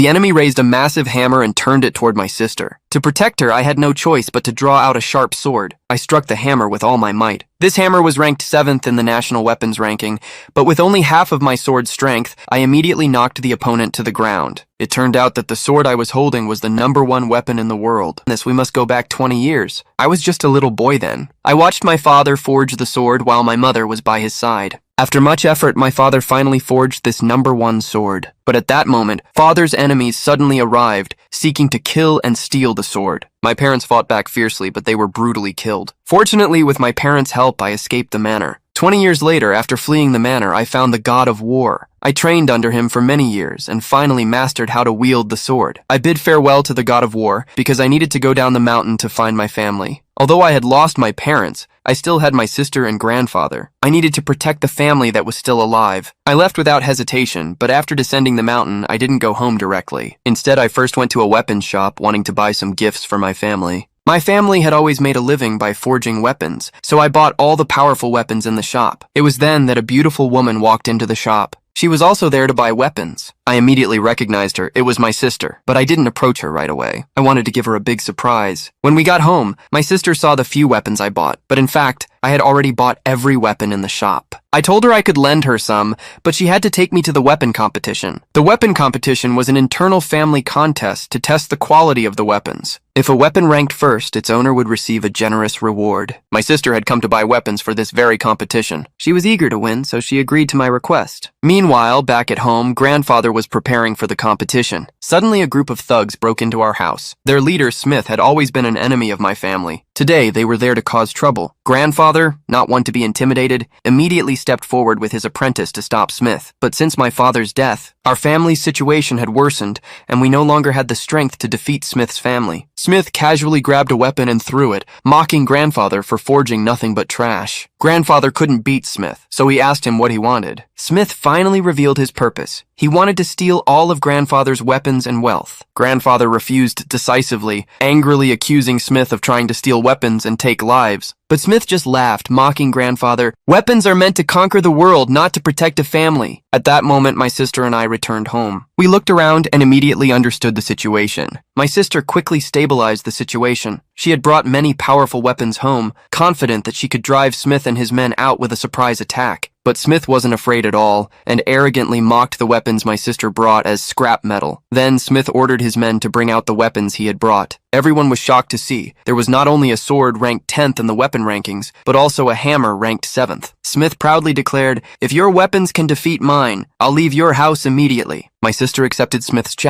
The enemy raised a massive hammer and turned it toward my sister. To protect her, I had no choice but to draw out a sharp sword. I struck the hammer with all my might. This hammer was ranked 7th in the national weapons ranking, but with only half of my sword's strength, I immediately knocked the opponent to the ground. It turned out that the sword I was holding was the #1 weapon in the world. We must go back 20 years. I was just a little boy then. I watched my father forge the sword while my mother was by his side. After much effort, my father finally forged this #1 sword. But at that moment, father's enemies suddenly arrived, seeking to kill and steal the sword. My parents fought back fiercely, but they were brutally killed. Fortunately, with my parents' help, I escaped the manor. 20 years later, after fleeing the manor, I found the god of war. I trained under him for many years and finally mastered how to wield the sword. I bid farewell to the god of war because I needed to go down the mountain to find my family. Although I had lost my parents, I still had my sister and grandfather. I needed to protect the family that was still alive. I left without hesitation, but after descending the mountain, I didn't go home directly. Instead, I first went to a weapons shop wanting to buy some gifts for my family. My family had always made a living by forging weapons, so I bought all the powerful weapons in the shop. It was then that a beautiful woman walked into the shop. She was also there to buy weapons. I immediately recognized her. It was my sister, but I didn't approach her right away. I wanted to give her a big surprise. When we got home, my sister saw the few weapons I bought, but in fact, I had already bought every weapon in the shop. I told her I could lend her some, but she had to take me to the weapon competition. The weapon competition was an internal family contest to test the quality of the weapons. If a weapon ranked first, its owner would receive a generous reward. My sister had come to buy weapons for this very competition. She was eager to win, so she agreed to my request. Meanwhile, back at home, grandfather was preparing for the competition. Suddenly, a group of thugs broke into our house. Their leader, Smith, had always been an enemy of my family. Today, they were there to cause trouble. Grandfather, not one to be intimidated, immediately stepped forward with his apprentice to stop Smith. But since my father's death, our family's situation had worsened, and we no longer had the strength to defeat Smith's family. Smith casually grabbed a weapon and threw it, mocking grandfather for forging nothing but trash. Grandfather couldn't beat Smith, so he asked him what he wanted. Smith finally revealed his purpose. He wanted to steal all of grandfather's weapons and wealth. Grandfather refused decisively, angrily accusing Smith of trying to steal weapons and take lives. But Smith just laughed, mocking grandfather. Weapons are meant to conquer the world, not to protect a family. At that moment, my sister and I returned home. We looked around and immediately understood the situation. My sister quickly stabilized the situation. She had brought many powerful weapons home, confident that she could drive Smith and his men out with a surprise attack. But Smith wasn't afraid at all, and arrogantly mocked the weapons my sister brought as scrap metal. Then Smith ordered his men to bring out the weapons he had brought. Everyone was shocked to see there was not only a sword ranked 10th in the weapon rankings, but also a hammer ranked 7th. Smith proudly declared, "If your weapons can defeat mine, I'll leave your house immediately." My sister accepted Smith's challenge.